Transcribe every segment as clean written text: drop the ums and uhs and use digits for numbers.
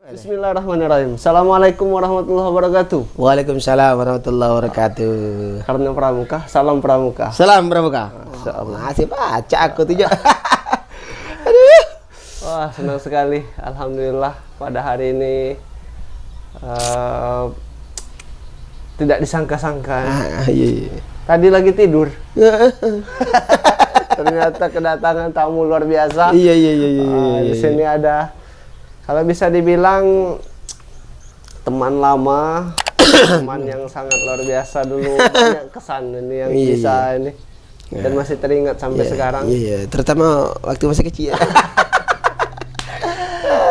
Bismillahirrahmanirrahim. Assalamualaikum warahmatullahi wabarakatuh. Waalaikumsalam warahmatullahi wabarakatuh. Karena pramuka, salam pramuka. Salam pramuka. Masih baca aku tuh. Aduh. Wah, senang sekali. Alhamdulillah pada hari ini tidak disangka-sangka. Iya. Tadi lagi tidur. Ternyata kedatangan tamu luar biasa. Iya. Di sini ada, kalau bisa dibilang teman lama, teman yang sangat luar biasa dulu, banyak kesan ini yang bisa ini dan masih teringat sampai sekarang. Iya, terutama waktu masih kecil.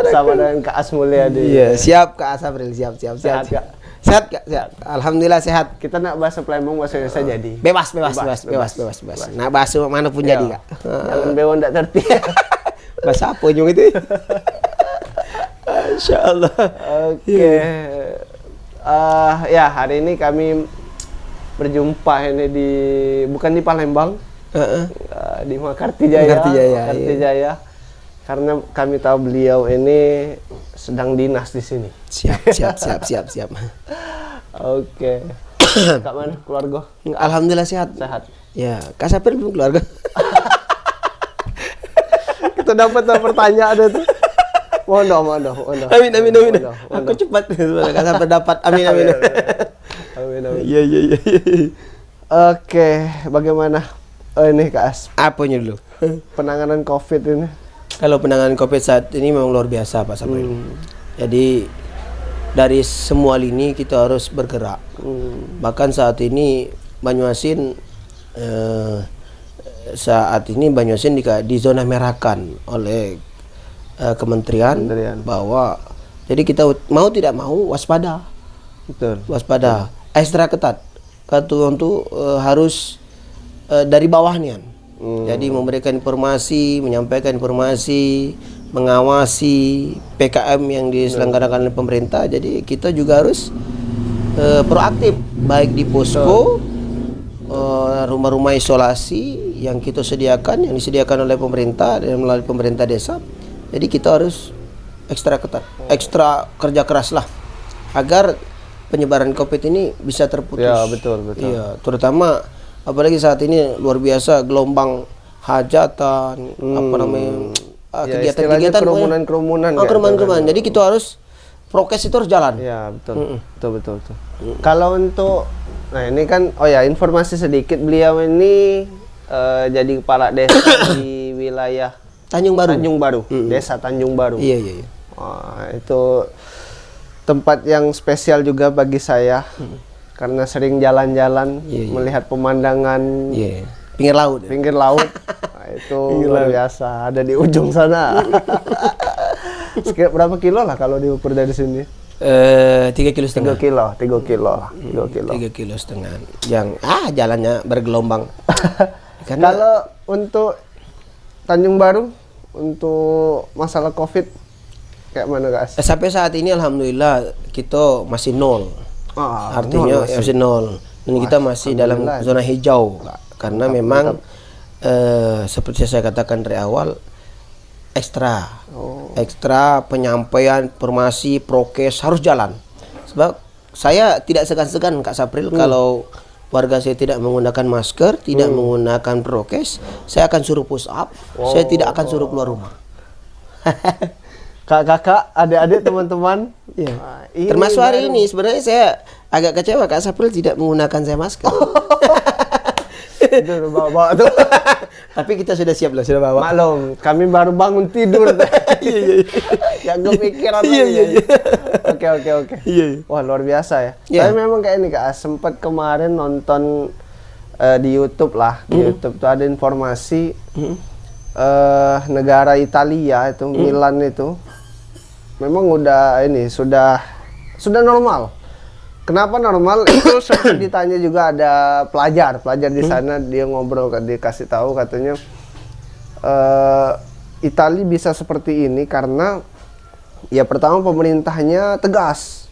Sama dengan Kak As Mulyadi. Iya, siap Kak Sabril, siap. Sehat, Kak? Sehat Kak, sehat. Alhamdulillah sehat. Kita nak bahasa Palembang, bahasa Indonesia jadi. Bebas. Nah, bahasa mana pun jadi Kak. Jangan bewon tak terti. Bahasa apa juga itu? Insyaallah. Oke. Ya, hari ini kami berjumpa ini bukan di Palembang, di Mekarti Jaya. Karena kami tahu beliau ini sedang dinas di sini. Siap. Oke. Kak mana keluarga? Alhamdulillah sehat. Ya, Kak Sapir belum keluarga. Kita dapat pertanyaan itu. Mohon. Amin. Aku cepat Kak Sapir dapat. Amin. Iya. Oke, bagaimana ini Kak As? Apanya dulu? Penanganan COVID ini? Kalau penanganan COVID saat ini memang luar biasa Pak Sabril. Jadi dari semua lini kita harus bergerak. Bahkan saat ini Banyuasin di zona merahkan oleh kementerian bahwa jadi kita mau tidak mau waspada. Betul. Waspada. Ekstra ketat. Untuk harus dari bawahnya. Jadi memberikan informasi, menyampaikan informasi, mengawasi PKM yang diselenggarakan oleh pemerintah. Jadi kita juga harus proaktif, baik di posko, rumah-rumah isolasi yang kita sediakan, yang disediakan oleh pemerintah dan melalui pemerintah desa. Jadi kita harus ekstra ketat, ekstra kerja keras lah, agar penyebaran COVID ini bisa terputus. Ya, betul. Iya, terutama apalagi saat ini luar biasa gelombang hajatan, kegiatan-kegiatan, kerumunan. Jadi kita harus prokes itu harus jalan. Ya, betul. Kalau untuk, nah ini kan, informasi sedikit, beliau ini jadi kepala desa di wilayah Tanjung Baru. Desa Tanjung Baru. Iya. Itu tempat yang spesial juga bagi saya. Karena sering jalan-jalan, melihat pemandangan pinggir laut. Nah, itu luar biasa, ada di ujung sana. Sekitar berapa kilo lah kalau diukur dari sini? 3,5 kilo. 3 kilo. 3,5 kilo. Yang jalannya bergelombang. Kalau untuk Tanjung Baru, untuk masalah COVID kayak mana guys? Sampai saat ini alhamdulillah kita masih nol. Artinya masih nol. Dan kita masih dalam zona hijau, Kak. Karena memang seperti saya katakan dari awal, ekstra penyampaian informasi prokes harus jalan. Sebab saya tidak segan-segan Kak Sapril kalau warga saya tidak menggunakan masker, tidak menggunakan prokes, saya akan suruh push up. Saya tidak akan suruh keluar rumah. Kakak, adik-adik, teman-teman. Termasuk hari ini sebenarnya saya agak kecewa Kak Sapril tidak menggunakan saya masker. Itu bawa tuh. Tapi kita sudah siap loh, sudah bawa. Maklum, kami baru bangun tidur. Yang kepikiran. Iya. Oke. Wah, luar biasa ya. Tapi memang kayak ini Kak, sempat kemarin nonton di YouTube lah. Di YouTube tuh ada informasi negara Italia itu, Milan itu memang sudah normal. Kenapa normal? Itu sempat ditanya juga, ada pelajar di sana, dia ngobrol, dia kasih tahu katanya Italia bisa seperti ini karena ya pertama pemerintahnya tegas.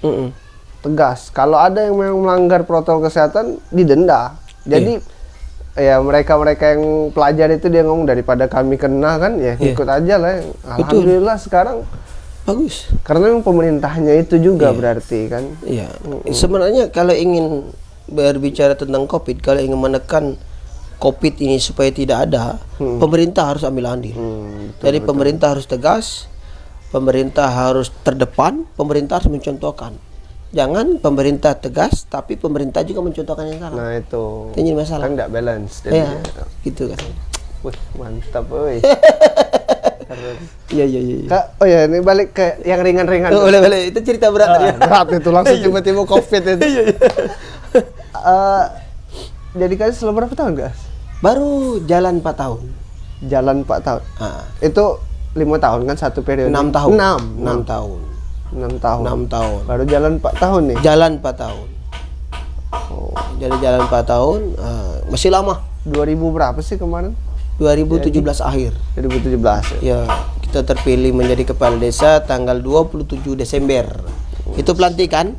Kalau ada yang melanggar protokol kesehatan didenda. Jadi ya mereka yang pelajar itu dia ngomong, daripada kami kena kan ya ikut aja lah. Alhamdulillah sekarang Bagus. Karena memang pemerintahnya itu juga berarti kan. Iya. Sebenarnya kalau ingin berbicara tentang COVID, kalau ingin menekan COVID ini supaya tidak ada, pemerintah harus ambil andil. Jadi pemerintah harus tegas, pemerintah harus terdepan, pemerintah harus mencontohkan. Jangan pemerintah tegas, tapi pemerintah juga mencontohkan yang salah. Nah itu. Itu jadi masalah. Kan nggak balance. Iya, gitu kan. Wih, mantap, woi. Iya. Kak, oh ya, ini balik ke yang ringan-ringan. Boleh. Itu cerita berat tadi. Berat itu langsung tiba-tiba COVID itu. Jadi kalian selama berapa tahun, guys? Baru jalan 4 tahun. Jalan 4 tahun. Itu 5 tahun kan satu periode? 6 tahun. 6 tahun. 6 tahun. 6 tahun. Baru jalan 4 tahun nih? Jalan 4 tahun. Jadi jalan 4 tahun, masih lama. 2000 berapa sih kemarin? 2017 akhir. 2017 ya. Kita terpilih menjadi kepala desa tanggal 27 Desember. Itu pelantikan.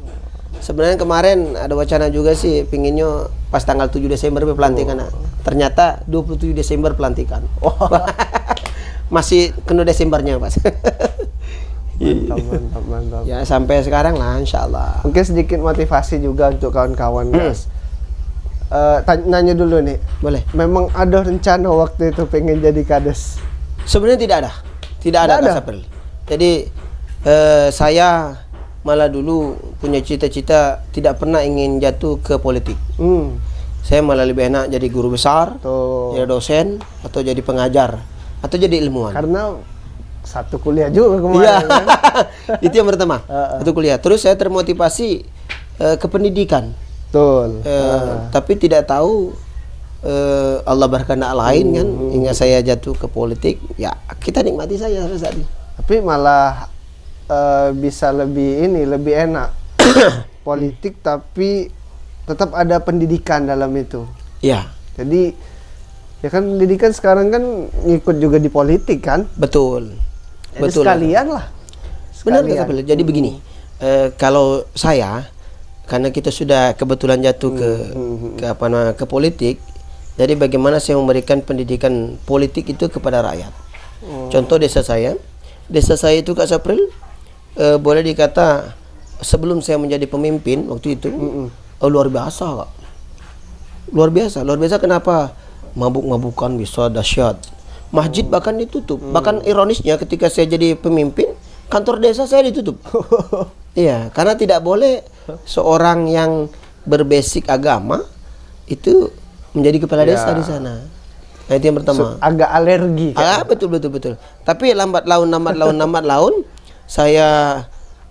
Sebenarnya kemarin ada wacana juga sih, pinginnya pas tanggal 7 Desember pelantikan. Ternyata 27 Desember pelantikan. Masih kena Desembernya, Mas. Mantap. Ya sampai sekarang lah, insya Allah. Mungkin sedikit motivasi juga untuk kawan-kawan, guys. Nanya dulu nih. Boleh. Memang ada rencana waktu itu pengen jadi kades? Sebenarnya tidak ada Kak Sapril. Jadi saya malah dulu punya cita-cita tidak pernah ingin jatuh ke politik. Saya malah lebih enak jadi guru besar, jadi dosen, atau jadi pengajar, atau jadi ilmuwan. Karena satu kuliah juga kemarin. Iya. Kan? Itu yang pertama. Satu kuliah. Terus saya termotivasi ke pendidikan. Betul. Tapi tidak tahu Allah berkehendak lain kan, hingga saya jatuh ke politik. Ya kita nikmati saja sampai saat ini. Tapi malah bisa lebih enak politik tapi tetap ada pendidikan dalam itu. Iya. Jadi ya kan pendidikan sekarang kan ngikut juga di politik kan. Betul. Jadi sekalian lah. Benar Kak Sapril. Jadi begini, kalau saya, karena kita sudah kebetulan jatuh ke politik, jadi bagaimana saya memberikan pendidikan politik itu kepada rakyat. Contoh desa saya itu Kak Sapril, boleh dikata sebelum saya menjadi pemimpin waktu itu, luar biasa Kak. Luar biasa kenapa? Mabuk-mabukan bisa dahsyat. Masjid bahkan ditutup. Bahkan ironisnya ketika saya jadi pemimpin, kantor desa saya ditutup. Iya, karena tidak boleh seorang yang berbasic agama itu menjadi kepala desa di sana. Nah, itu yang pertama. Agak alergi kan? Betul. Tapi lambat laun saya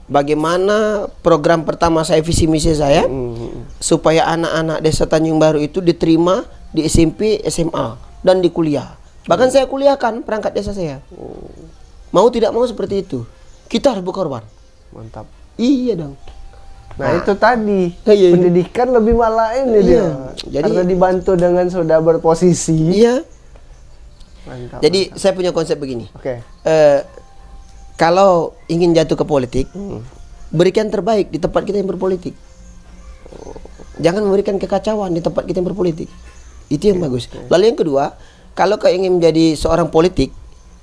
bagaimana program pertama saya, visi misi saya supaya anak-anak desa Tanjung Baru itu diterima di SMP, SMA dan di kuliah. Bahkan saya kuliahkan perangkat desa saya. Mau tidak mau seperti itu. Kita harus berkorban. Mantap. Iya dong. Nah itu tadi pendidikan lebih malah ini dia. Jadi, karena dibantu dengan sudah berposisi. Iya. Mantap. Jadi saya punya konsep begini. Oke. Kalau ingin jatuh ke politik, berikan terbaik di tempat kita yang berpolitik. Jangan memberikan kekacauan di tempat kita yang berpolitik. Itu yang bagus. Lalu yang kedua, kalau kau ingin menjadi seorang politik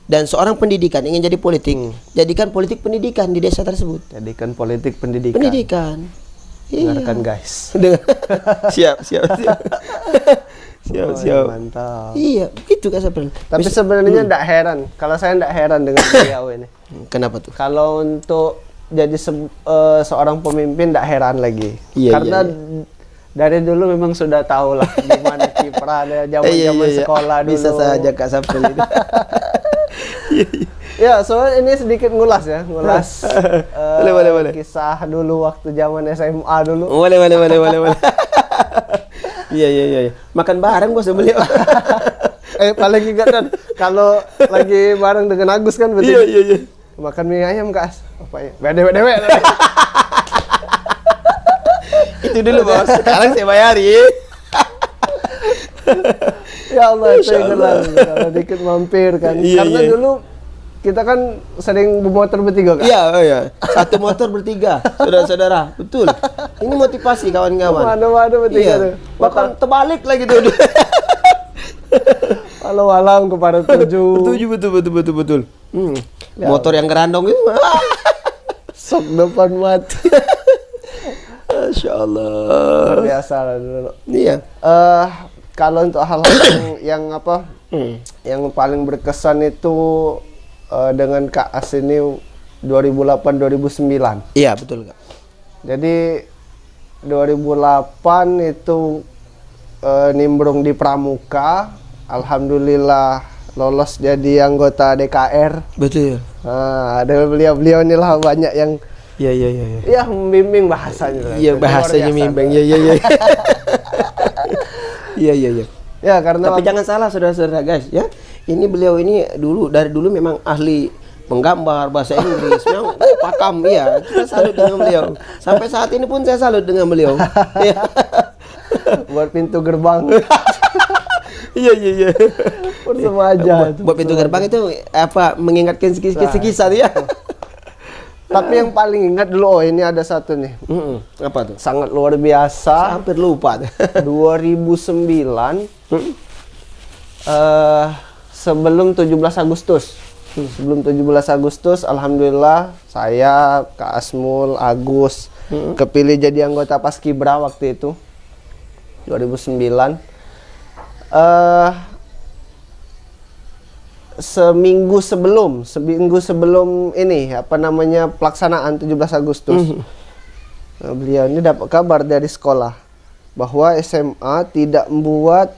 dan seorang pendidikan ingin jadi politik, jadikan politik pendidikan di desa tersebut. Jadikan politik pendidikan. Iya. Dengarkan guys. Siap. Siap. Mantap. Iya, begitu Kak Sapril. Tapi sebenarnya tidak heran. Kalau saya tidak heran dengan beliau ini. Kenapa tuh? Kalau untuk jadi seorang pemimpin tidak heran lagi. Karena dari dulu memang sudah tahu lah gimana kiprahnya zaman sekolah dulu. Bisa saja Kak Sapril itu. Ya, soalnya ini sedikit ngulas. Boleh. Kisah dulu waktu zaman SMA dulu. Boleh. Iya. Makan bareng bos beliau. Paling ingat kan kalau lagi bareng dengan Agus kan betul. Iya. Makan mie ayam Kak. Apa ya? Bede. Itu dulu bos. Sekarang saya bayari. Ya Allah, itu kalau dikit mampir kan. Karena dulu kita kan sering bermotor bertiga Kak. Iya. Satu motor bertiga, saudara-saudara. Betul. Ini motivasi kawan-kawan. Mana bertiga tuh. Bahkan terbalik lagi tuh. Walau alam kepada tujuh. Betul. Motor yang gerandong itu. Sok depan mati. Masya Allah. Luar biasa lah dulu. Iya. Kalau untuk hal-hal yang apa? Yang paling berkesan itu dengan Kak As ini 2008-2009. Iya, betul Kak. Jadi 2008 itu nimbrung di Pramuka, alhamdulillah lolos jadi anggota DKR. Betul. Ada beliau inilah banyak yang Iya. ya membimbing bahasanya. Iya, bahasanya membimbing. Iya. Iya. Ya karena Tapi jangan salah saudara-saudara guys ya. Ini beliau ini dari dulu memang ahli menggambar bahasa Inggris. Memang pakam ya. Kita salut dengan beliau. Sampai saat ini pun saya salut dengan beliau. Ya. buat pintu gerbang. Iya. Persemaja. Buat pintu gerbang itu apa mengingatkan kisah ya. Tapi yang paling ingat dulu, ini ada satu nih. Apa tuh? Sangat luar biasa. Hampir lupa. 2009 sebelum 17 Agustus. Sebelum 17 Agustus, alhamdulillah saya, Kak Asmul, Agus kepilih jadi anggota Paskibra waktu itu. 2009. Seminggu sebelum ini apa namanya pelaksanaan 17 Agustus. Nah, beliau ini dapat kabar dari sekolah bahwa SMA tidak membuat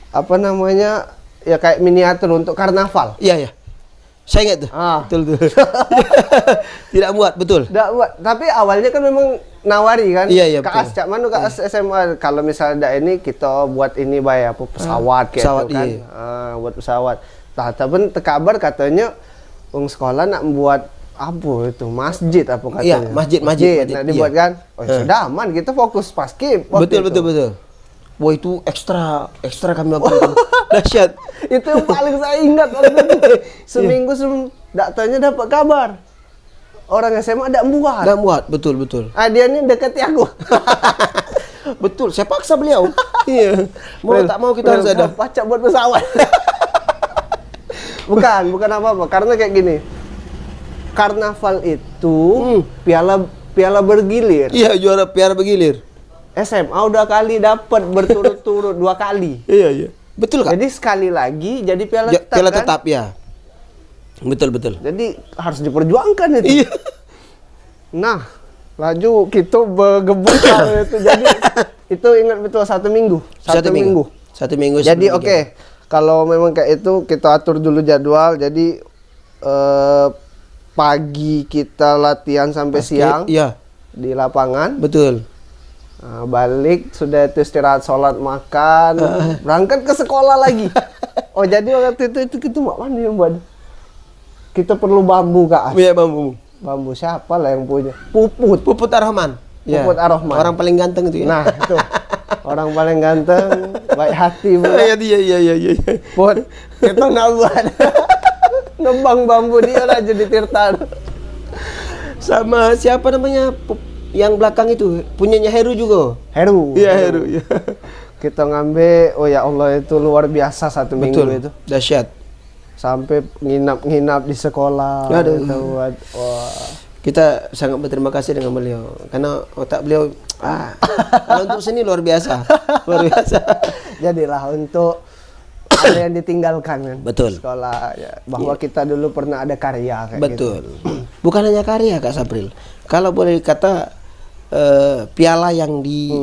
apa namanya ya kayak miniatur untuk karnaval. Iya. Saya ingat tuh. Betul. Tidak buat, betul. Tidak buat. Tapi awalnya kan memang nawari kan. Iya, Kak As, cak mana Kak As SMA kalau misalnya ada ini kita buat ini bayar apa pesawat kayak pesawat, itu kan. iya. Buat pesawat. Tapi kabar katanya sekolah nak membuat apa itu masjid apa katanya. Iya, masjid. Nak dibuat kan. Sudah aman kita fokus paskib. Betul. Wah itu ekstra kami lakukan. Dahsyat. Itu yang paling saya ingat waktu itu. Seminggu sebelum datanya dapat kabar. Orang SMA tidak buat. Betul. Dia ini dekati aku. Betul, saya paksa beliau. Iya. Mau tak mau kita harus ada. Pacak buat pesawat. bukan apa-apa. Karena kayak gini. Karnaval itu piala bergilir. Iya, juara piala bergilir. SMA udah kali dapat berturut-turut 2 kali. Iya. Betul Kak. Jadi sekali lagi jadi piala tetap. Piala kan? tetap ya. Betul. Jadi harus diperjuangkan itu. Iya. Nah, laju kita bergebuk itu. Jadi itu ingat betul 1 minggu. 1 minggu. 1 minggu. Jadi oke. Kalau memang kayak itu kita atur dulu jadwal. Jadi pagi kita latihan sampai siang. Iya. Di lapangan. Betul. Nah, balik sudah itu istirahat, sholat, makan, berangkat ke sekolah lagi. Oh jadi waktu itu kita mana yang buat? Kita perlu bambu Kak As. Iya bambu. Bambu siapa lah yang punya? Puput Ar-Rahman. Puput Ar-Rahman. Orang paling ganteng itu ya. Nah itu orang paling ganteng, baik hati bu. Iya. Put, kita nak buat nebang bambu dia lah jadi Tirta. Sama siapa namanya? Yang belakang itu punyanya Heru juga. Heru. Iya Heru. Ya. Kita ngambil, oh ya Allah itu luar biasa 1 minggu itu. Dahsyat. Sampai nginap di sekolah. Aduh. Wah. Kita sangat berterima kasih dengan beliau karena otak beliau kalau untuk seni luar biasa. Jadilah untuk ada yang ditinggalkan kan. Betul. Sekolah ya. Bahwa kita dulu pernah ada karya kayak Betul. gitu. Bukan hanya karya Kak Sapril. Kalau boleh kata piala yang di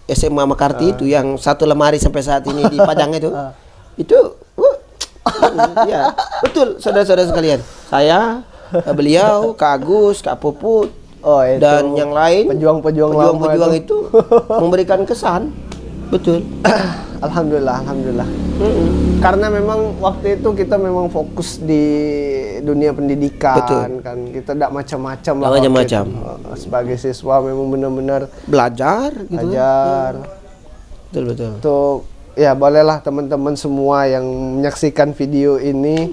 SMA Makarti itu yang 1 lemari sampai saat ini dipajang itu ya betul saudara-saudara sekalian. Saya, beliau, Kak Agus, Kak Puput, dan yang lain pejuang-pejuang itu memberikan kesan. Betul. Alhamdulillah. Karena memang waktu itu kita memang fokus di dunia pendidikan. Betul. Kan kita tidak macam-macam lah. Macam-macam. Sebagai siswa memang benar-benar belajar gitu. Belajar. Betul. Untuk ya bolehlah teman-teman semua yang menyaksikan video ini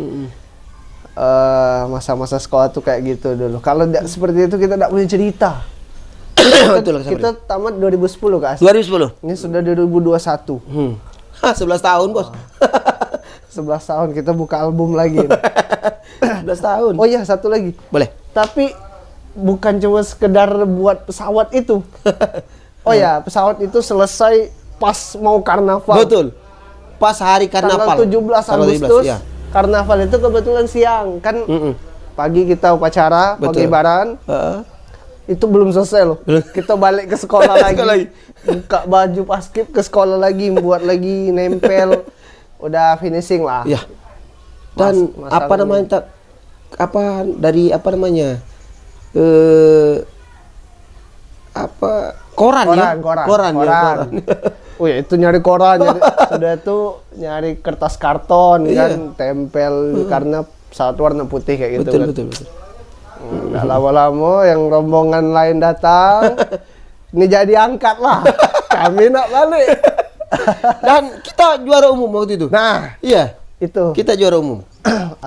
masa-masa sekolah tuh kayak gitu dulu. Kalau seperti itu kita tidak punya cerita. Kita tamat 2010 Kak As. 2010. Ini sudah 2021. 11 tahun bos. 11 tahun kita buka album lagi. 11 tahun. Oh iya, satu lagi. Boleh. Tapi bukan cuma sekedar buat pesawat itu. Oh ya, pesawat itu selesai pas mau karnaval. Betul. Pas hari karnaval. Tanggal 17 Tanggal Agustus. 17, ya. Karnaval itu kebetulan siang. Kan pagi kita upacara, pengibaran. Itu belum selesai loh. Kita balik ke sekolah lagi. Buka baju paskib ke sekolah lagi, buat lagi, nempel. Udah finishing lah. Ya. Dan apa namanya dari apa namanya? Koran. Oh ya, itu nyari koran, sudah itu nyari kertas karton kan, tempel karena pesawat warna putih kayak gitu. Betul. Nggak lama-lama yang rombongan lain datang, ini jadi angkat lah. Kami nak balik. Dan kita juara umum waktu itu. Nah, iya. Itu. Kita juara umum.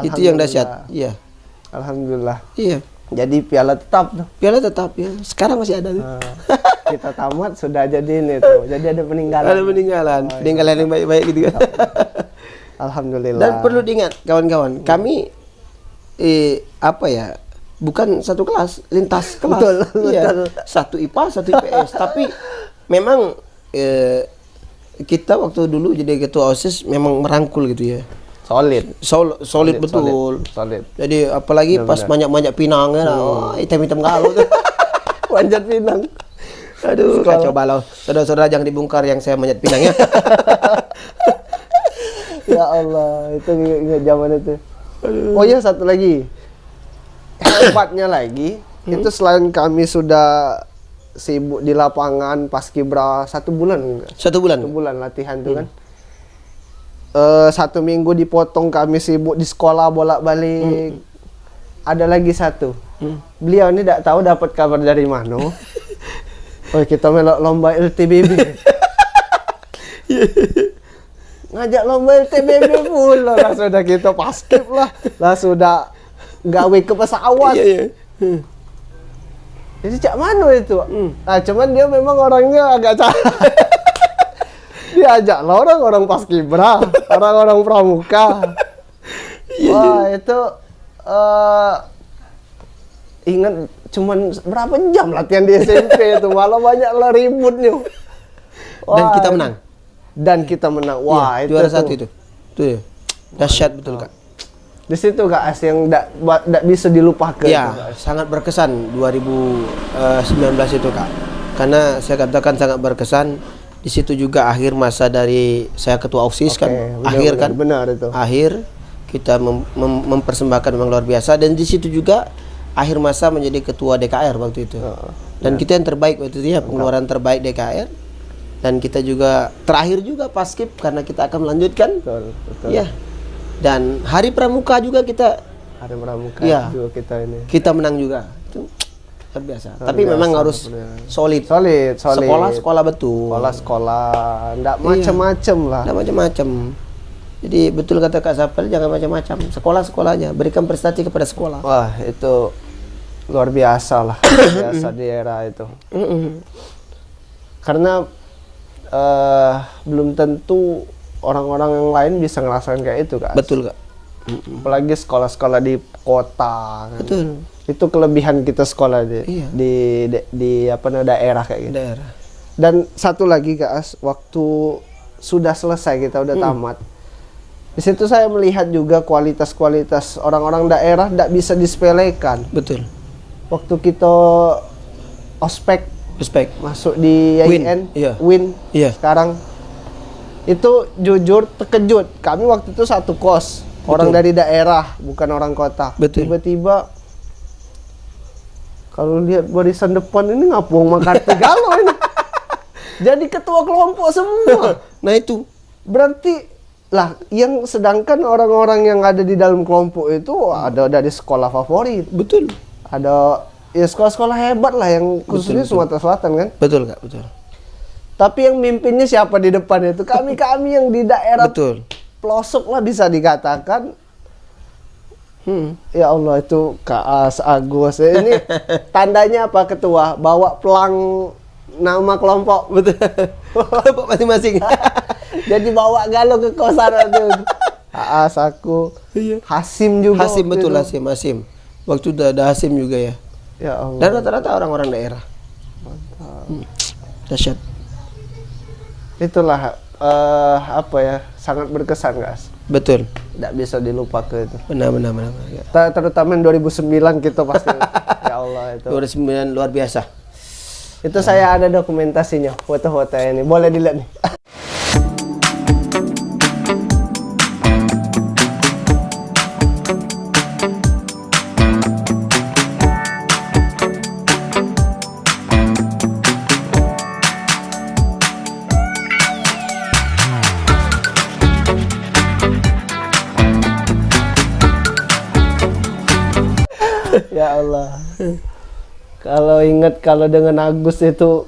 Itu yang dahsyat. Iya. Alhamdulillah. Iya. Jadi piala tetap tuh. Piala tetap ya. Sekarang masih ada tuh. Kita tamat sudah jadi ini tuh. Jadi ada peninggalan. Ada peninggalan. Peninggalan yang baik-baik gitu kan. Alhamdulillah. Dan perlu diingat kawan-kawan, kami bukan satu kelas, lintas kelas. Betul. Satu IPA, satu IPS. Tapi memang kita waktu dulu jadi ketua OSIS memang merangkul gitu ya. Solid betul. Solid. Jadi apalagi pas banyak-banyak pinang ya, hitam-hitam galau tuh. Panjat pinang. Aduh, kacau balau. Saudara-saudara jangan dibongkar yang saya manjat pinang ya. Ya Allah, itu ingat zaman itu. Oh iya, satu lagi. Hebatnya lagi, itu selain kami sudah sibuk di lapangan paskibra 1 bulan. 1 bulan. 1 bulan latihan tuh kan. 1 minggu dipotong kami sibuk di sekolah bolak-balik. Ada lagi satu. Beliau ini tidak tahu dapat kabar dari mana. Oh, kita melok lomba LTBB. Ngajak lomba LTBB pula lah, sudah kita paskib lah. Lah sudah gawe ke pesawat. Jadi cak mana itu? Nah, cuman dia memang orangnya agak diajak lah orang-orang paskibra, orang-orang pramuka. Wah, itu ingat cuman berapa jam latihan di SMP itu, malah banyak lah ributnya. Dan kita menang. Wah, itu juara 1 itu. Tuh ya. Dahsyat betul, Kak. Di situ Kak As yang tidak bisa dilupakan. Ya, sangat berkesan 2019 itu, Kak. Karena saya katakan sangat berkesan. Di situ juga akhir masa dari saya ketua OSIS kan. Benar itu. Akhir kita mempersembahkan memang luar biasa, dan di situ juga akhir masa menjadi ketua DKR waktu itu. Dan kita yang terbaik waktu itu ya, pengeluaran terbaik DKR. Dan kita juga terakhir juga paskib karena kita akan melanjutkan. Betul. Ya. Dan Hari Pramuka juga kita juga kita menang juga. Itu luar biasa. Tapi memang harus solid. Sekolah betul. Sekolah enggak macam-macam lah. Enggak macam-macam. Jadi betul kata Kak Sapel, jangan macam-macam. Sekolah aja, berikan prestasi kepada sekolah. Wah, itu luar biasa lah. Biasa di era itu. Karena belum tentu orang-orang yang lain bisa ngerasain kayak itu, Kak. Betul, Kak. Apalagi sekolah-sekolah di kota kan. Betul. Itu kelebihan kita sekolah di daerah kayak gitu. Daerah. Dan satu lagi, Kak As, waktu sudah selesai kita udah tamat. Di situ saya melihat juga kualitas-kualitas orang-orang daerah tidak bisa disepelekan. Betul. Waktu kita ospek masuk di IAIN, Win. Sekarang itu jujur terkejut. Kami waktu itu satu kos, orang dari daerah, bukan orang kota. Tiba-tiba kalau lihat barisan depan ini ngapung makan Tegalo ini. Jadi ketua kelompok semua. Nah itu berarti lah, yang sedangkan orang-orang yang ada di dalam kelompok itu ada dari sekolah favorit. Betul. Ada ya sekolah-sekolah hebat lah yang khususnya Sumatera Selatan kan. Betul, Kak, betul. Tapi yang mimpinnya siapa di depan itu? Kami yang di daerah pelosok lah bisa dikatakan. Ya Allah, itu Kak Agus ini tandanya apa ketua? Bawa pelang nama kelompok. Betul. Kelompok masing-masing. Jadi bawa galau ke kosan itu. Aas, aku, Iya. Hasim juga. Hasim, waktu betul, itu. Hasim. Waktu itu ada Hasim juga ya. Ya Allah. Dan rata-rata orang-orang daerah. Dahsyat. Itulah apa ya, sangat berkesan guys. Betul. Tidak bisa dilupakan itu. Benar. Ya. Terutama yang 2009 kita pasti. Ya Allah itu. 2009 luar biasa. Itu saya ada dokumentasinya, foto-foto ini. Boleh dilihat nih. Ya Allah. Kalau ingat kalau dengan Agus itu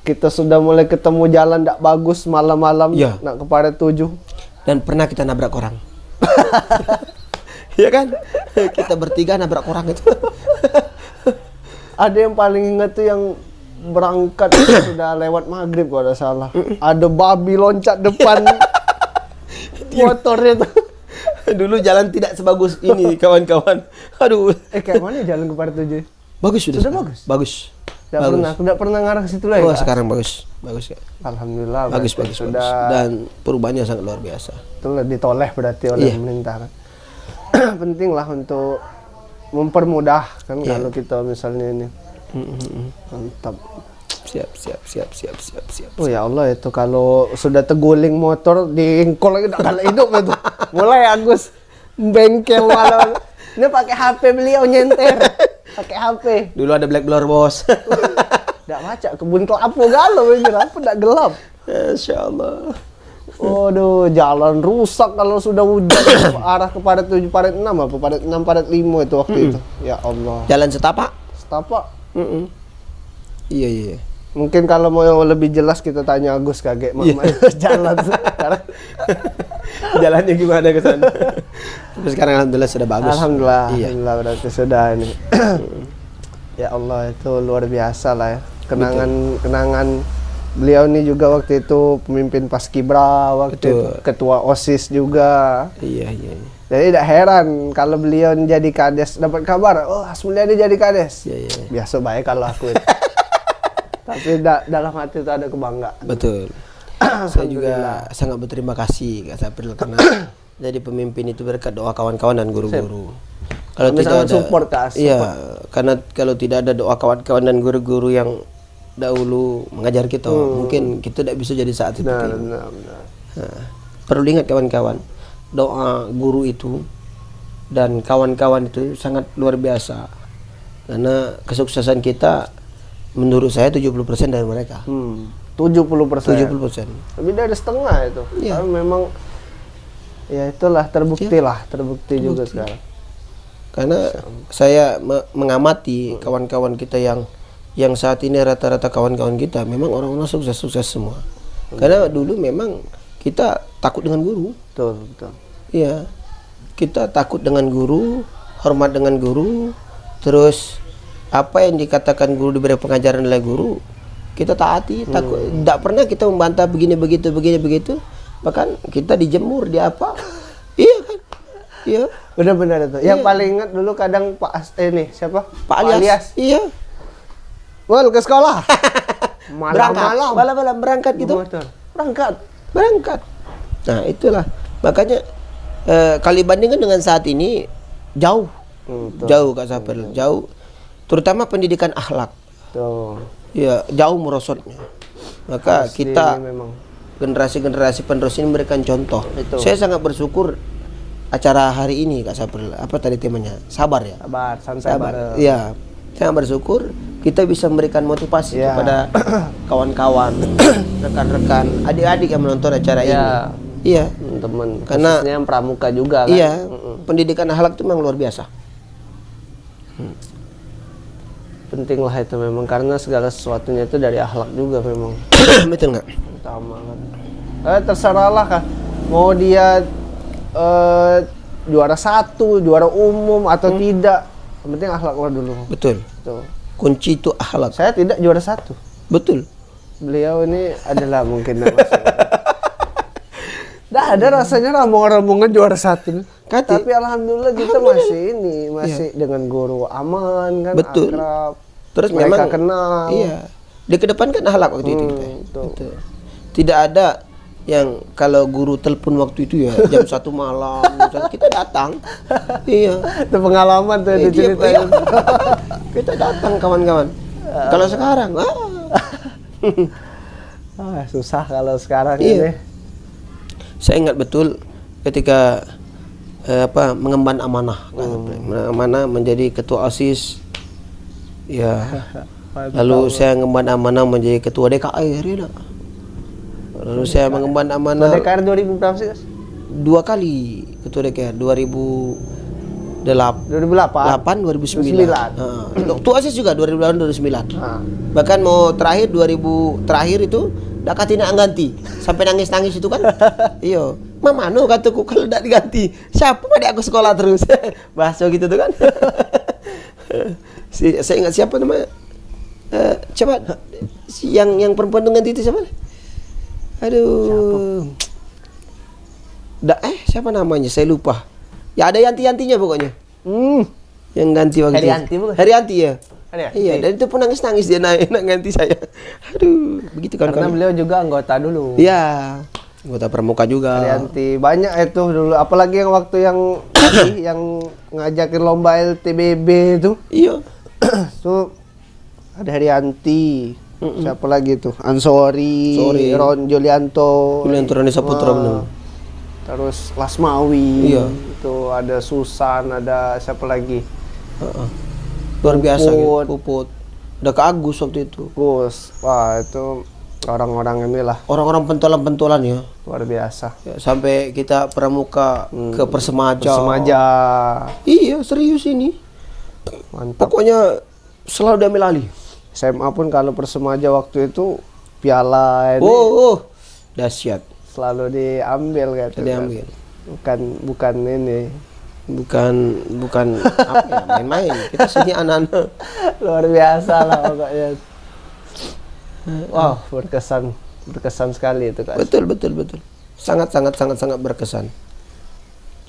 kita sudah mulai ketemu jalan tidak bagus malam-malam Ya. nak ke Paret 7. Dan pernah kita nabrak orang. Iya kan? Kita bertiga nabrak orang itu. Ada yang paling ingat tuh yang berangkat sudah lewat maghrib kalau tidak salah. Ada babi loncat depan motornya tuh. Dulu jalan tidak sebagus ini kawan-kawan. Aduh. Kayak mana jalan ke Paret 7? Bagus sudah. Sudah sekarang. bagus? Bagus. Tidak pernah ngarah ke situ lagi. Oh, Kak? sekarang bagus. Bagus ya. Alhamdulillah. Bagus, berarti bagus, sudah bagus. Dan perubahannya sangat luar biasa. itulah ditoleh berarti oleh Iya. pemerintah kan. Penting lah untuk mempermudah kan Iya. kalau kita misalnya ini. Mantap. Siap. Oh ya Allah, itu kalau sudah terguling motor diingkol lagi tak kalah hidup itu. Mulai Agus bengkel malam. Ini pakai HP beliau nyenter. Pakai HP. Dulu ada Black Blur, Bos. Enggak baca kebun kelapa galau bener apa enggak gelap. Insyaallah. Waduh, jalan rusak kalau sudah hujan arah ke Paret 7, Paret 6 apa Paret 6, Paret 5 itu waktu itu. Ya Allah. Jalan setapak. Setapak. Iya. Mungkin kalau mau yang lebih jelas kita tanya Agus kaget mama jalan sekarang. Jalannya gimana ke sana? Tapi sekarang alhamdulillah sudah bagus. Alhamdulillah, Iya. alhamdulillah berarti sudah ini. Ya Allah, itu luar biasa lah ya. Kenangan beliau ini juga waktu itu pemimpin Paskibra, waktu Betul. itu ketua OSIS juga. Iya. Jadi tidak heran kalau beliau jadi kades, dapat kabar, oh Hasmulyadi jadi kades. Iya. Biasa baik kalau aku itu. Tapi dalam hati itu ada kebanggaan. Betul. Saya juga sangat berterima kasih Kak Sapril karena jadi pemimpin itu berkat doa kawan-kawan dan guru-guru. Kalau Kami tidak sangat ada support, Kak. Iya, karena kalau tidak ada doa kawan-kawan dan guru-guru yang dahulu mengajar kita, mungkin kita tidak bisa jadi saat seperti ini. Benar. Nah, perlu diingat kawan-kawan, doa guru itu dan kawan-kawan itu sangat luar biasa. Karena kesuksesan kita menurut saya 70% dari mereka. 70%. 70%. Lebih dari setengah itu. Iya. Tapi memang ya itulah terbukti juga sekarang. Karena saya mengamati kawan-kawan kita yang saat ini rata-rata kawan-kawan kita memang orang-orang sukses semua. Karena dulu memang kita takut dengan guru. Betul. Iya. Kita takut dengan guru, hormat dengan guru, terus apa yang dikatakan guru, diberi pengajaran oleh guru, kita taati. Tidak pernah kita membantah begini begitu. Bahkan kita dijemur di apa? Iya kan? Iya. Benar-benar itu. Yang paling ingat dulu kadang siapa? Pak Alias. Iya. Well, ke sekolah. Malam-malam. Malam-malam berangkat gitu. Motor. Berangkat. Nah, itulah. Makanya kali bandingkan dengan saat ini jauh. Jauh Kak Sapril, jauh. Terutama pendidikan akhlak. Tuh. Ya, jauh merosotnya. Maka Harus kita ini memang. generasi-generasi penerus ini memberikan contoh. Itu. Saya sangat bersyukur acara hari ini Kak Sapril. Apa tadi temanya? Sabar ya. Santai bareng. Iya. Saya bersyukur kita bisa memberikan motivasi Ya. kepada kawan-kawan, rekan-rekan, adik-adik yang menonton acara ini. Iya. Teman-teman. Karena- Khususnya yang pramuka juga kan. Iya. Pendidikan akhlak itu memang luar biasa. Penting lah itu memang karena segala sesuatunya itu dari akhlak juga memang. Betul nggak? Utama kan. Terserah lah kan. Mau dia juara 1, juara umum atau tidak. Yang penting akhlak lah dulu. Betul. Tuh. Kunci itu akhlak. Saya tidak juara 1. Betul. Beliau ini adalah mungkin nama saya. Nggak ada rasanya rombongan juara 1. Kati. Tapi alhamdulillah kita masih dengan guru aman kan, Betul. akrab. Terus mereka memang kenal. Iya. Di kedepankan akhlak waktu itu kita. Betul. Betul. Tidak ada yang kalau guru telepon waktu itu ya jam 1 malam kita datang. Iya. Itu pengalaman tuh Iya, diceritain. Kita datang kawan-kawan. Kalau sekarang Susah kalau sekarang Iya. ini. Saya ingat betul ketika mengemban amanah, amanah menjadi ketua OSIS. Ya. Lalu saya mengemban amanah menjadi ketua DKR ya. Lalu saya mengemban amanah DKR 2000 berapa sih, Mas? 2 kali ketua DKR 2008 2009. Waktu OSIS juga 2008 2009. Bahkan mau terakhir itu dak katina ganti sampai nangis itu kan. Iya. Mama no kataku kalau ndak diganti. Siapa adik aku sekolah terus. Bahasa gitu tuh kan. Saya ingat siapa namanya? Coba yang perempuan dengan itu siapa? Aduh. Siapa namanya? Saya lupa. Ya ada yanti-yantinya pokoknya. Yang ganti waktu Herianti bukan? Herianti ya. Herianti. Iya, dan itu pun nangis-nangis dia nak ganti saya. Aduh, begitu kan. Karena beliau juga anggota dulu. Iya. Anggota pramuka juga. Herianti banyak itu dulu, apalagi yang waktu yang ngajakin lomba LTBB itu. Iya. Tuh ada Herianti. Siapa lagi tuh? Ansori, Ron Julianto Roni Saputra benar. Terus Lasmawi. Iya. Itu ada Susan, ada siapa lagi? Luar biasa gitu. Puput. Ada Kak Agus waktu itu. Gus. Wah, itu orang-orang inilah. Orang-orang pentolan-pentolan ya. Luar biasa. Ya, sampai kita pramuka ke Persemaja. Iya, serius ini. Mantap. Pokoknya selalu diambil alih. SMA pun kalau Persemaja waktu itu piala ini dahsyat. selalu diambil gitu. Diambil. Bukan ini. Bukan apa ya, main-main. Kita sini anak-anak. Luar biasa lah pokoknya. Wow, berkesan sekali itu, Kak. Betul. Sangat berkesan.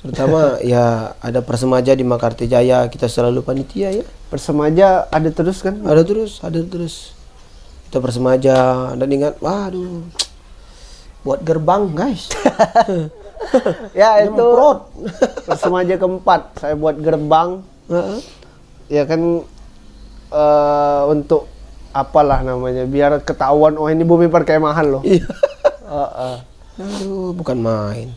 Terutama ya ada Persemaja di Mekarta Jaya, kita selalu panitia ya. Persemaja ada terus kan? Ada terus. Kita Persemaja dan ingat, waduh. Buat gerbang, guys. Ya itu Persemaja keempat saya buat gerbang. Ya kan untuk apalah namanya, biar ketahuan oh ini bumi perkemahan loh. Iya. Aduh, bukan main.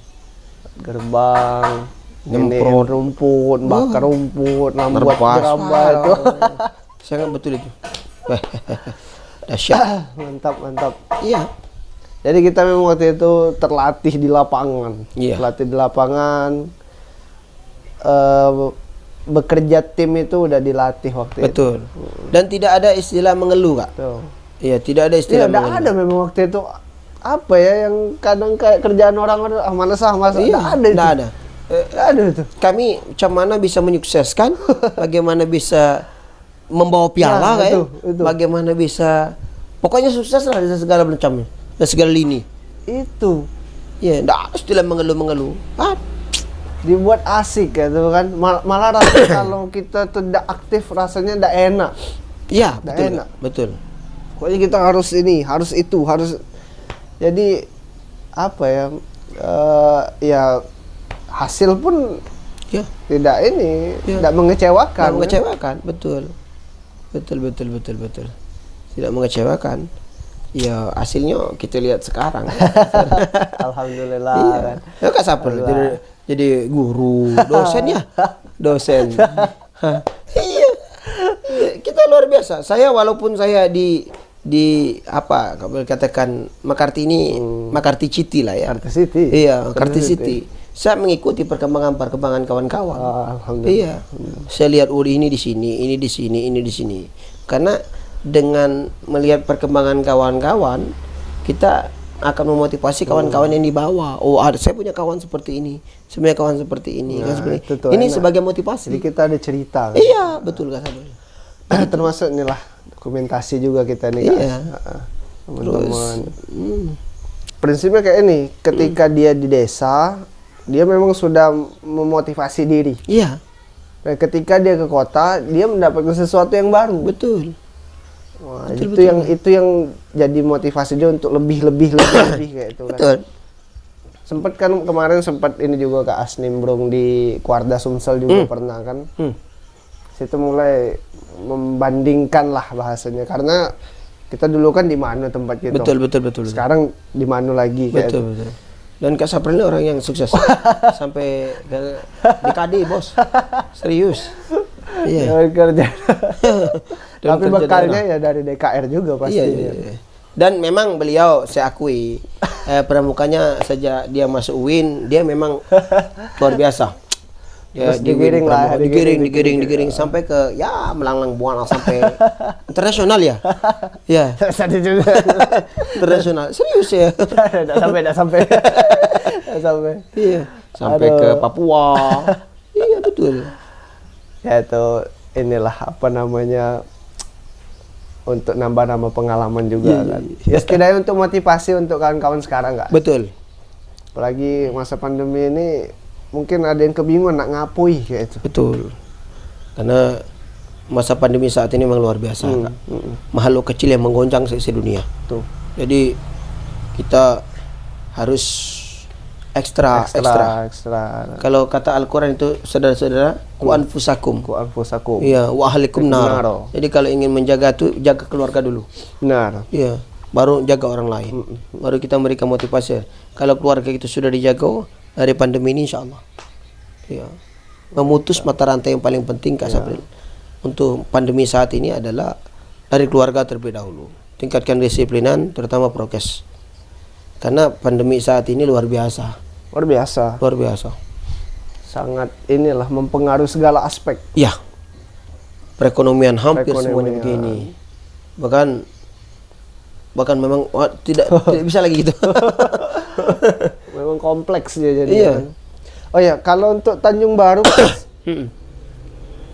Gerbang, Nyemprot rumput, bakar rumput, buat gerabah itu. Saya ingat betul itu. Dahsyat. Mantap. Iya. Jadi kita memang waktu itu terlatih di lapangan. Iya. Terlatih di lapangan. Bekerja tim itu udah dilatih waktu itu. Betul. Dan tidak ada istilah mengeluh, Kak. Betul. Iya, tidak ada istilah Tidak ada memang waktu itu apa ya yang kadang kayak kerjaan orang masa Iya, tidak ada. Tidak ada itu. Kami macam mana bisa menyukseskan, bagaimana bisa membawa piala, Ya, kayak, itu. bagaimana bisa, pokoknya sukses lah dari segala macamnya, dari segala lini. Itu. Ya, tidak ada istilah mengeluh. Dibuat asik ya tuh kan. Malah rasanya kalau kita tidak aktif rasanya tidak enak. Iya, Nggak betul. enak. Betul. Pokoknya kita harus ini, harus itu, harus. Jadi apa ya? Ya hasil pun Ya, tidak ini, Ya. tidak mengecewakan. tidak mengecewakan, betul. Tidak mengecewakan. Ya, hasilnya kita lihat sekarang. Alhamdulillah. Iya. Kan. Ya Kak Sapel jadi guru, dosen ya. Dosen. Iya. Kita luar biasa. Saya walaupun saya di apa kalau katakan Mekarta ini Mekarta City lah ya. Mekarta City. Iya, Mekarta City. Saya mengikuti perkembangan kawan-kawan. Alhamdulillah. Iya. Saya lihat ini di sini, ini di sini. Karena dengan melihat perkembangan kawan-kawan, kita akan memotivasi kawan-kawan yang di bawah. Oh, saya punya kawan seperti ini. Sebenarnya kawan seperti ini. Nah, seperti itu tuh ini enak. sebagai motivasi. Jadi kita ada cerita. Kan? Iya, betul Kak Sabel. Termasuk inilah dokumentasi juga kita nih. Iya. Teman-teman. prinsipnya kayak ini, ketika dia di desa, dia memang sudah memotivasi diri. Iya, Dan ketika dia ke kota, dia mendapatkan sesuatu yang baru. betul. Wah, Betul, itu yang jadi motivasi dia untuk lebih kayak itu kan. Betul. Sempat kan kemarin ini juga ke Asnimbrung di Kuarda Sumsel juga pernah kan. Situ mulai membandingkan lah bahasanya, karena kita dulu kan di Manu tempat kita. Betul. Sekarang di Manu lagi kayak itu. Betul. Dan Kak Sapril ini orang yang sukses sampai di KD, bos. Serius. Iya. Dalam kerja. Dalam Tapi kerja bekalnya daerah. ya dari DKR juga pasti. Iya. Dan memang beliau, saya akui, pramukanya sejak dia masuk UIN, dia memang luar biasa. Ya, Terus digiring lah, digiring sampai ke ya melanglang buana sampai internasional ya. Ya. Tadi juga. Internasional. Serius ya. Enggak sampai. Iya. Sampai ke Papua. Iya, betul. Ya itu inilah apa namanya, untuk nambah-nambah pengalaman juga kan. Ya setidaknya untuk motivasi untuk kawan-kawan sekarang nggak? Betul. Apalagi masa pandemi ini mungkin ada yang kebingungan nak ngapui kayak itu. Betul. Karena masa pandemi saat ini memang luar biasa, Kak. Makhluk kecil yang menggoncang sedunia. Tuh. Jadi kita harus ekstra. Kalau kata Al-Quran itu, saudara-saudara, ku anfusakum. Iya, wa ahlikum nar. Jadi kalau ingin menjaga itu, jaga keluarga dulu. Benar. Iya, baru jaga orang lain. Baru kita memberikan motivasi. Kalau keluarga itu sudah dijaga dari pandemi ini, insya Allah. Iya. Memutus mata rantai yang paling penting, Kak Sapril, untuk pandemi saat ini adalah dari keluarga terlebih dahulu. Tingkatkan disiplinan, terutama prokes. Karena pandemi saat ini luar biasa. Luar biasa. Sangat inilah mempengaruhi segala aspek. Ya. Perekonomian hampir semuanya begini. Bahkan memang tidak bisa lagi gitu. Memang kompleks dia jadi. Iya. Oh ya, kalau untuk Tanjung Baru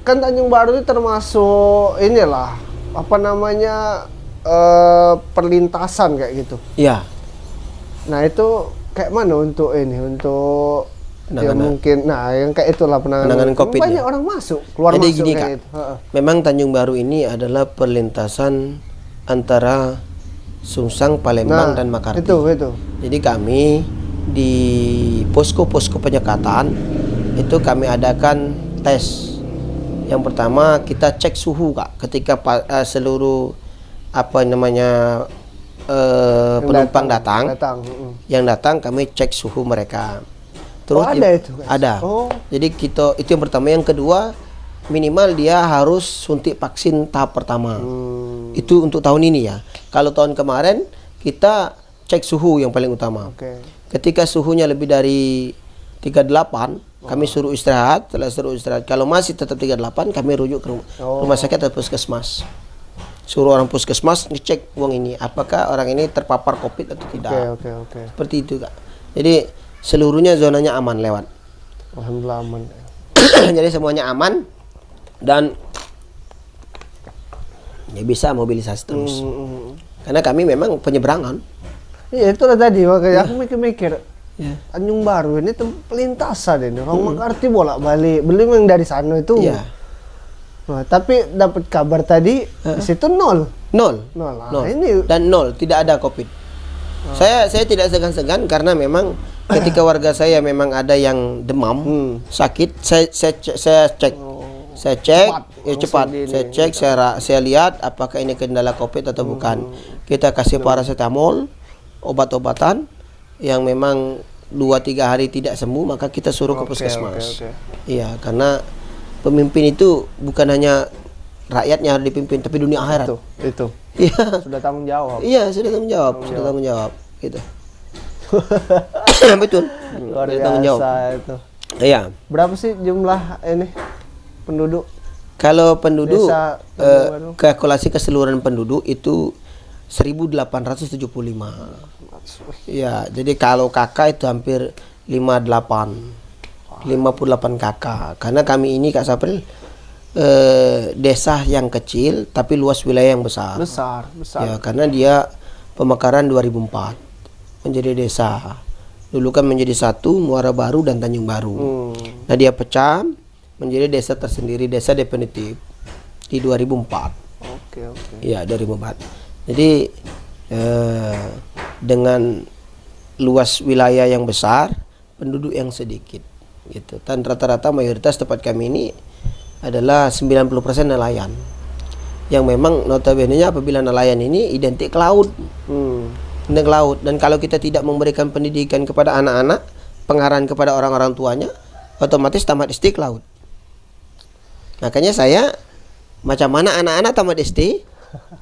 kan Tanjung Baru itu termasuk inilah apa namanya perlintasan kayak gitu. Iya. Nah itu kayak mana untuk ini, untuk ya mungkin, yang kayak itulah penanganan COVID. Banyak orang masuk, keluar jadi masuk gini, kayak Kak, itu. Memang Tanjung Baru ini adalah perlintasan antara Sumsang, Palembang, dan Makarti. Itu. Jadi kami di posko-posko penyekatan itu kami adakan tes. Yang pertama kita cek suhu, Kak, ketika seluruh penumpang datang. Yang datang kami cek suhu mereka. Terus ada itu, guys? Ada. Jadi itu yang pertama. Yang kedua, minimal dia harus suntik vaksin tahap pertama. Itu untuk tahun ini ya. Kalau tahun kemarin kita cek suhu yang paling utama. Ketika suhunya lebih dari 38, kami suruh istirahat. Setelah suruh istirahat, kalau masih tetap 38, kami rujuk ke rumah sakit atau puskesmas. Suruh orang puskesmas ngecek uang ini, apakah orang ini terpapar COVID atau tidak. Seperti itu, Kak. Jadi seluruhnya zonanya aman lewat. Alhamdulillah aman. Jadi semuanya aman dan ya bisa mobilisasi terus. Karena kami memang penyeberangan. Iya, itulah tadi makanya aku mikir-mikir. Tanjung Baru ini pelintasan ini. Orang Makarti bolak-balik. Belum yang dari sana itu. Iya. Nah, tapi dapat kabar tadi di situ nol. Ini dan nol, tidak ada COVID. Saya tidak segan-segan karena memang ketika warga saya memang ada yang demam, sakit, saya cek. Saya cek cepat. Saya cek, saya lihat apakah ini kendala COVID atau bukan. Kita kasih paracetamol, obat-obatan yang memang 2-3 hari tidak sembuh, maka kita suruh ke puskesmas. Iya, karena pemimpin itu bukan hanya rakyatnya harus dipimpin, tapi dunia akhirat. Itu. Iya. Sudah tanggung jawab. Iya, sudah tanggung jawab. Gitu. Betul. Luar biasa itu. Iya. Berapa sih jumlah ini penduduk? Kalau penduduk kalkulasi keseluruhan penduduk itu 1875. Ya, jadi kalau kakak itu hampir 58 kakak. Karena kami ini, Kak Sapril, desa yang kecil tapi luas wilayah yang besar. Besar. Ya, karena dia pemekaran 2004. menjadi desa. Dulu kan menjadi satu, Muara Baru dan Tanjung Baru. Nah dia pecah menjadi desa tersendiri, desa definitif di 2004. Oke. Ya 2004. Jadi dengan luas wilayah yang besar, penduduk yang sedikit, gitu. Dan rata-rata mayoritas tempat kami ini adalah 90% nelayan. Yang memang notabene-nya apabila nelayan ini identik ke laut. Ke laut. Dan kalau kita tidak memberikan pendidikan kepada anak-anak, pengarahan kepada orang-orang tuanya, otomatis tamat SD ke laut. Makanya saya, macam mana anak-anak tamat SD,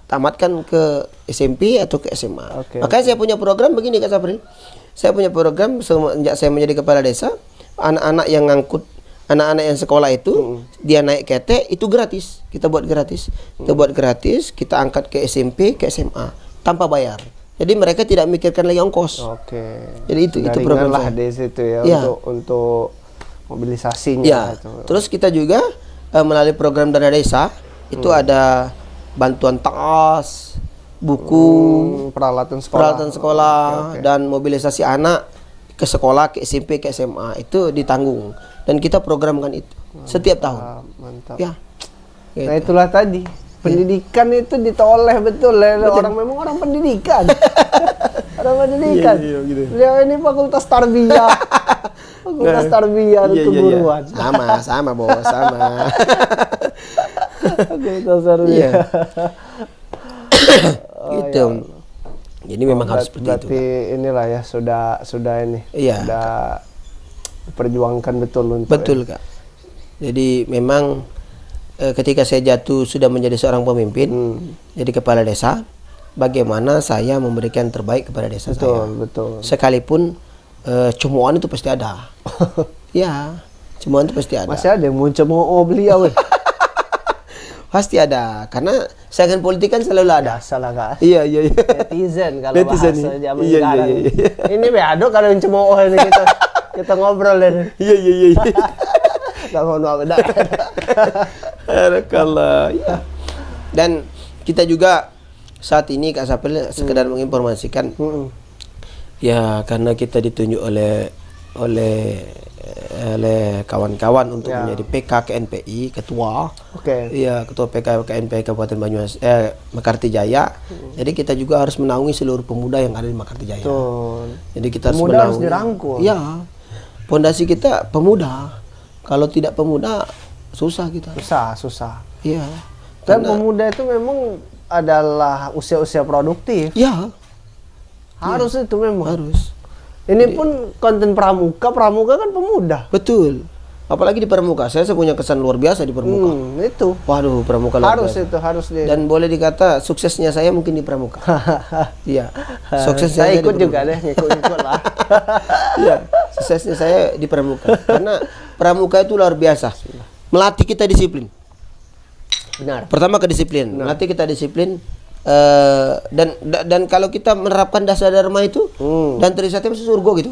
tamatkan ke SMP atau ke SMA. Makanya saya punya program begini Kak Sapril. Saya punya program sejak saya menjadi kepala desa, anak-anak yang ngangkut, anak-anak yang sekolah itu, dia naik KT itu gratis. Kita buat gratis. Kita angkat ke SMP, ke SMA tanpa bayar. Jadi mereka tidak mikirkan lagi ongkos. Jadi itu program lah saya. di situ ya, untuk mobilisasinya. Terus kita juga melalui program dana desa itu ada bantuan tas, buku, peralatan sekolah, dan mobilisasi anak ke sekolah, ke SMP, ke SMA itu ditanggung. Dan kita programkan itu setiap tahun. Mantap. Ya. Nah itulah tadi. Pendidikan itu ditoleh betul ya. Orang memang orang pendidikan. Orang pendidikan. Gitu. Beliau ini fakultas tarbiyah. Fakultas tarbiyah keguruan. Sama bos, sama. Fakultas tarbiyah. Gitu. Jadi memang harus seperti itu. Berarti inilah ya sudah ini. Sudah perjuangkan betul untuk. Betul Kak. Jadi memang ketika saya jatuh sudah menjadi seorang pemimpin, jadi kepala desa, bagaimana saya memberikan terbaik kepada desa saya. Betul. Sekalipun cemoohan itu pasti ada. Ya, cemoohan itu pasti ada. Masih ada yang mau cemooh beliau. Pasti ada, karena saingan politik kan selalu ada. Salah Kak. Iya. Netizen kalau bahasa zaman sekarang. Iya. Ini beado kalau yang cemooh ini kita ngobrol ini. Iya. Gak mau ada. Barakallah. Ya. Dan kita juga saat ini Kak Sapril sekedar menginformasikan, ya karena kita ditunjuk oleh kawan-kawan untuk menjadi PK KNPI, ketua. Iya, ketua PK KNPI Kabupaten Banyumas Mekarti Jaya. Jadi kita juga harus menaungi seluruh pemuda yang ada di Mekarti Jaya. Jadi kita harus dirangkul. Iya. Pondasi kita pemuda. Kalau tidak pemuda susah kita. Susah. Iya. Dan pemuda itu memang adalah usia-usia produktif. Iya. Harus itu memang. Harus. Ini pun konten pramuka kan pemuda. Betul. Apalagi di pramuka, saya punya kesan luar biasa di pramuka. Itu. Waduh, pramuka luar biasa. Harus dia. Dan boleh dikata suksesnya saya mungkin di pramuka. Iya. Suksesnya saya ikut juga deh, ikut lah. Iya. Suksesnya saya di pramuka. Karena pramuka itu luar biasa. Melatih kita disiplin. Benar. Pertama kedisiplin. Melatih kita disiplin. Dan kalau kita menerapkan dasar dharma itu dan trisatya masuk surga gitu.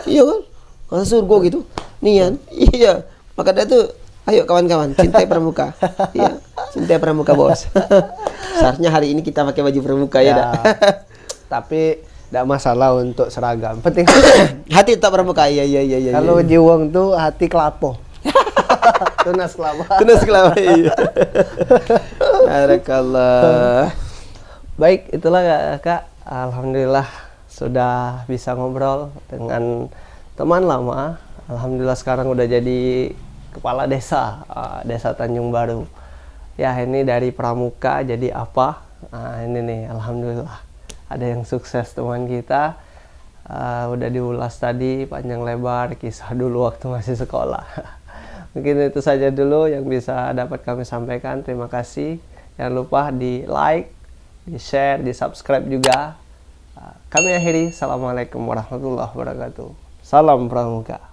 Iya kan? Masuk surga gitu. Nian. Iya. Maka itu ayo kawan-kawan cintai pramuka. Iya. Cintai pramuka bos. Seharusnya hari ini kita pakai baju pramuka ya. Tapi tidak masalah untuk seragam. Penting hati tetap pramuka. Iya. Kalau jiwang tuh hati kelapo. Tunas kelapa. Iya. Barakallah. Baik, itulah Kak. Alhamdulillah sudah bisa ngobrol dengan teman lama. Alhamdulillah sekarang udah jadi kepala desa, Desa Tanjung Baru. Ya ini dari pramuka jadi apa? Ini nih, alhamdulillah ada yang sukses teman kita. Udah diulas tadi panjang lebar kisah dulu waktu masih sekolah. Mungkin itu saja dulu yang bisa dapat kami sampaikan. Terima kasih. Jangan lupa di like, di share, di subscribe juga. Kami akhiri. Assalamualaikum warahmatullahi wabarakatuh. Salam pramuka.